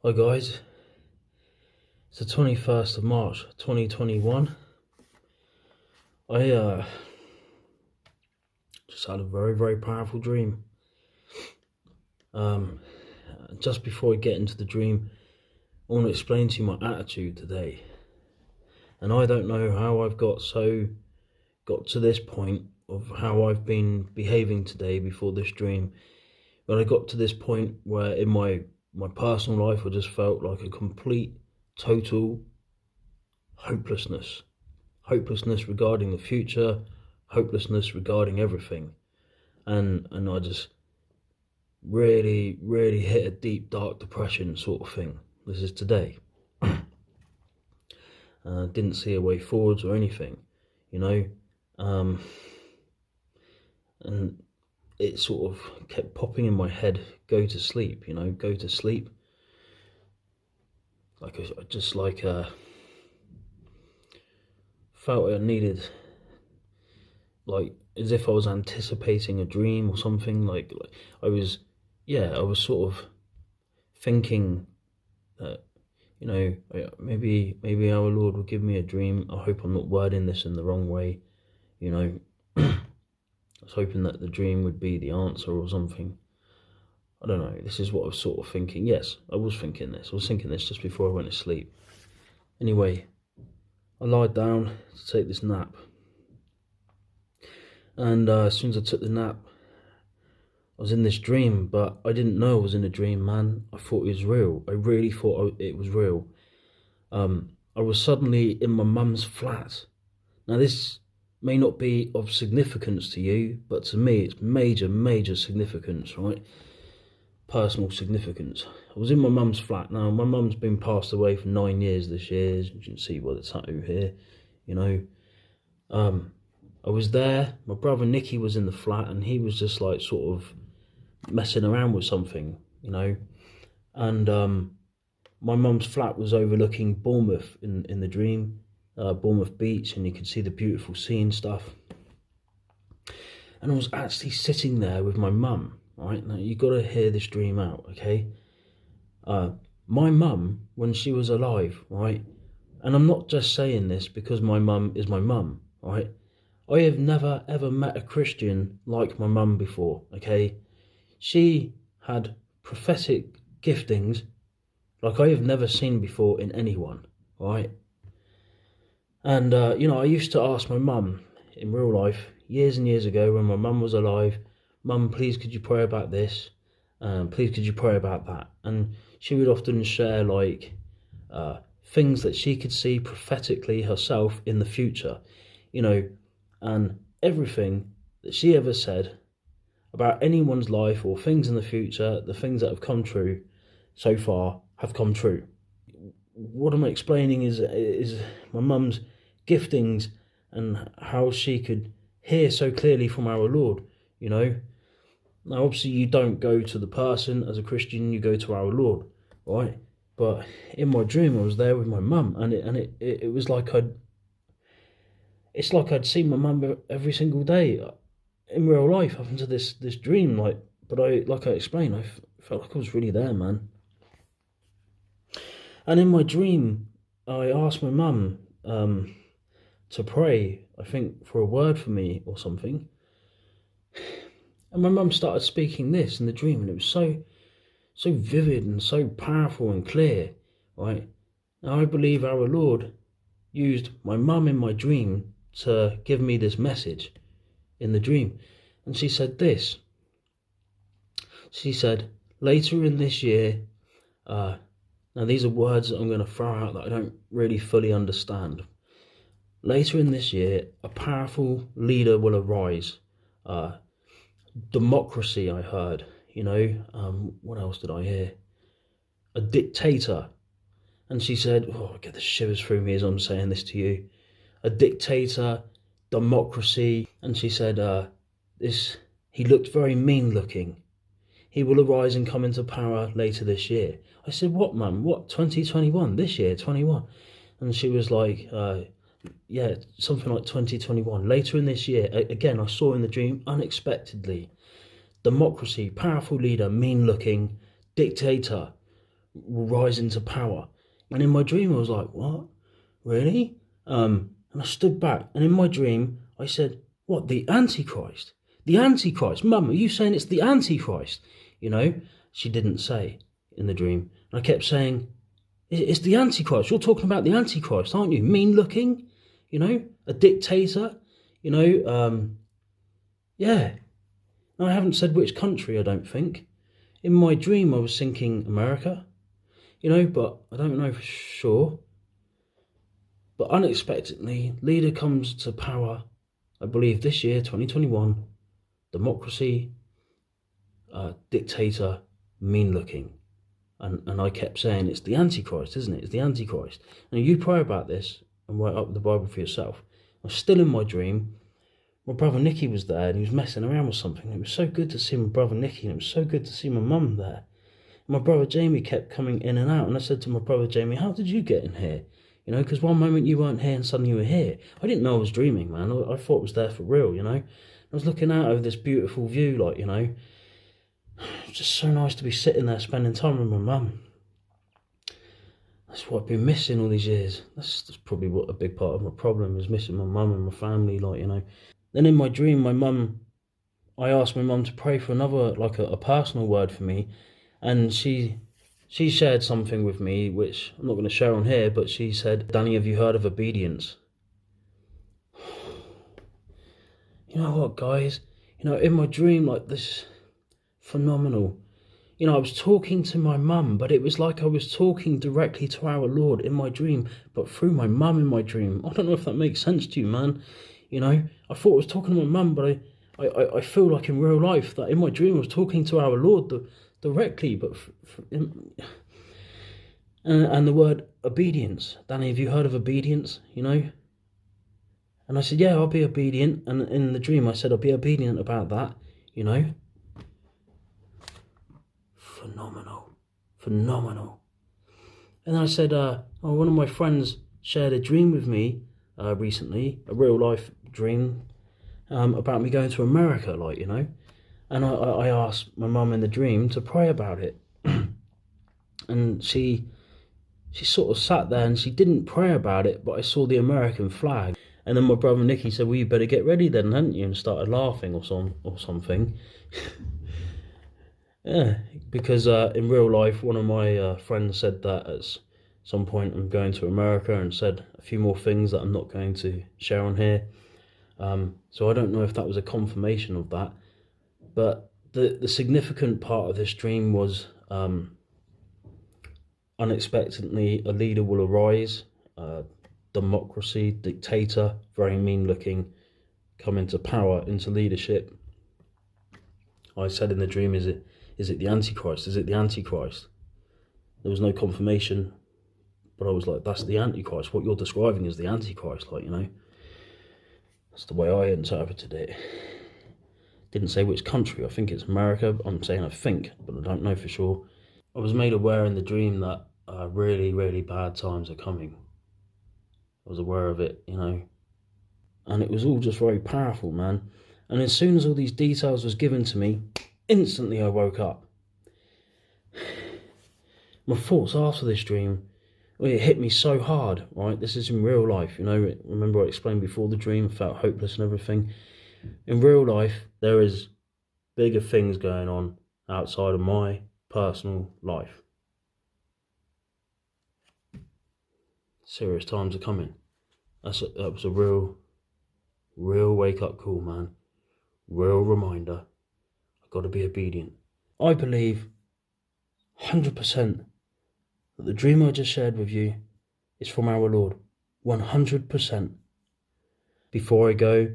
Hi guys, it's the 21st of March 2021. I just had a very powerful dream. Just before I get into the dream, I want to explain to you my attitude today. And I don't know how I've got to this point of how I've been behaving today before this dream. But I got to this point where in my personal life I just felt like a complete, total hopelessness regarding the future, hopelessness regarding everything, and I just really hit a deep dark depression sort of thing. This is today. Didn't see a way forwards or anything, and it sort of kept popping in my head, go to sleep, go to sleep, felt I needed, like as if I was anticipating a dream or something. Like I was sort of thinking that, maybe our Lord will give me a dream. I hope I'm not wording this in the wrong way, I was hoping that the dream would be the answer or something. I don't know, this is what I was sort of thinking. Yes, I was thinking this. I was thinking this just before I went to sleep. Anyway, I lied down to take this nap. And as soon as I took the nap, I was in this dream, but I didn't know I was in a dream, man. I thought it was real. I really thought it was real. I was suddenly in my mum's flat. Now this may not be of significance to you, but to me it's major significance, right? Personal significance. I was in my mum's flat. Now my mum's been passed away for 9 years this year, as you can see by the tattoo here, I was there. My brother Nicky was in the flat, and he was just like sort of messing around with something, and my mum's flat was overlooking Bournemouth in the dream, Bournemouth Beach, and you could see the beautiful sea and stuff. And I was actually sitting there with my mum, right? Now you got to hear this dream out, okay? My mum, when she was alive, right? And I'm not just saying this because my mum is my mum, right? I have never ever met a Christian like my mum before, okay? She had prophetic giftings like I have never seen before in anyone, right? And, I used to ask my mum in real life, years and years ago when my mum was alive, Mum, please could you pray about this? Please could you pray about that? And she would often share like things that she could see prophetically herself in the future, and everything that she ever said about anyone's life or things in the future, the things that have come true so far have come true. What I'm explaining is my mum's giftings and how she could hear so clearly from our Lord, Now obviously you don't go to the person as a Christian, you go to our Lord, right? But in my dream I was there with my mum, and it was like I'd seen my mum every single day in real life up into this dream, but I explained, I felt like I was really there, man. And in my dream, I asked my mum to pray, I think, for a word for me or something. And my mum started speaking this in the dream, and it was so vivid and so powerful and clear, right? Now I believe our Lord used my mum in my dream to give me this message in the dream. And she said this. She said, later in this year, now these are words that I'm going to throw out that I don't really fully understand. Later in this year, a powerful leader will arise. Democracy, I heard, what else did I hear? A dictator. And she said, I get the shivers through me as I'm saying this to you. A dictator, democracy. And she said, he looked very mean looking. He will arise and come into power later this year. I said, what, Mum? What, 2021? This year, 21? And she was like, yeah, something like 2021. Later in this year, again, I saw in the dream, unexpectedly, democracy, powerful leader, mean looking, dictator, will rise into power. And in my dream, I was like, what? Really? And I stood back, and in my dream, I said, what, the Antichrist? The Antichrist? Mum, are you saying it's the Antichrist? You know, she didn't say in the dream. And I kept saying, it's the Antichrist. You're talking about the Antichrist, aren't you? Mean looking, you know, a dictator, you know, yeah. I haven't said which country, I don't think. In my dream, I was thinking America, you know, but I don't know for sure. But unexpectedly, leader comes to power, I believe this year, 2021, democracy, dictator, mean looking. And I kept saying, it's the Antichrist, isn't it? It's the Antichrist. And you pray about this and write up the Bible for yourself. I was still in my dream. My brother Nicky was there and he was messing around with something. It was so good to see my brother Nicky, and it was so good to see my mum there. And my brother Jamie kept coming in and out, and I said to my brother Jamie, how did you get in here? You know, because one moment you weren't here and suddenly you were here. I didn't know I was dreaming, man. I thought it was there for real, you know. I was looking out over this beautiful view, like, you know. It's just so nice to be sitting there spending time with my mum. That's what I've been missing all these years. That's probably what a big part of my problem is, missing my mum and my family, like, you know. Then in my dream, I asked my mum to pray for another, like a personal word for me. And she shared something with me, which I'm not going to share on here, but she said, Danny, have you heard of obedience? You know what, guys? You know, in my dream, like this, phenomenal. You know, I was talking to my mum, but it was like I was talking directly to our Lord in my dream, but through my mum in my dream. I don't know if that makes sense to you, man. You know, I thought I was talking to my mum, but I feel like in real life that in my dream I was talking to our Lord directly, but and the word obedience. Danny, have you heard of obedience? You know? And I said, yeah, I'll be obedient. And in the dream I said, I'll be obedient about that, you know? Phenomenal. And then I said, one of my friends shared a dream with me recently, a real life dream, about me going to America, like, you know. And I asked my mum in the dream to pray about it. And she sort of sat there and she didn't pray about it, but I saw the American flag. And then my brother Nicky said, well, you better get ready then, hadn't you? And started laughing or something. Yeah, because in real life, one of my friends said that at some point I'm going to America, and said a few more things that I'm not going to share on here. So I don't know if that was a confirmation of that. But the significant part of this dream was unexpectedly a leader will arise, democracy, dictator, very mean looking, come into power, into leadership. I said in the dream, is it the Antichrist? Is it the Antichrist? There was no confirmation, but I was like, that's the Antichrist. What you're describing is the Antichrist, like, you know. That's the way I interpreted it. Didn't say which country. I think it's America. I'm saying I think, but I don't know for sure. I was made aware in the dream that really, really bad times are coming. I was aware of it, you know. And it was all just very powerful, man. And as soon as all these details was given to me, instantly I woke up. My thoughts after this dream, well, it hit me so hard, right? This is in real life, you know. Remember I explained before the dream, felt hopeless and everything. In real life, there is bigger things going on outside of my personal life. Serious times are coming. That was a real wake-up call, man. Real reminder. I've got to be obedient. I believe 100% that the dream I just shared with you is from our Lord. 100%. Before I go,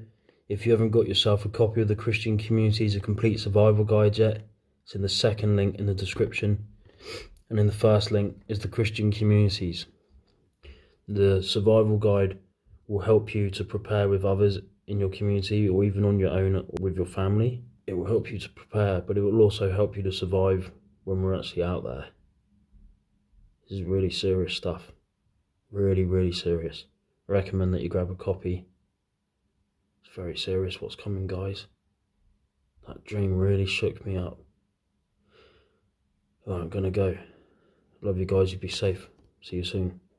if you haven't got yourself a copy of the Christian Communities, A Complete Survival Guide yet, it's in the second link in the description. And in the first link is the Christian Communities. The survival guide will help you to prepare with others in your community, or even on your own or with your family. It will help you to prepare, but it will also help you to survive when we're actually out there. This is really serious stuff. Really, really serious. I recommend that you grab a copy. It's very serious what's coming, guys. That dream really shook me up. Oh, I'm gonna go. Love you guys. You be safe. See you soon.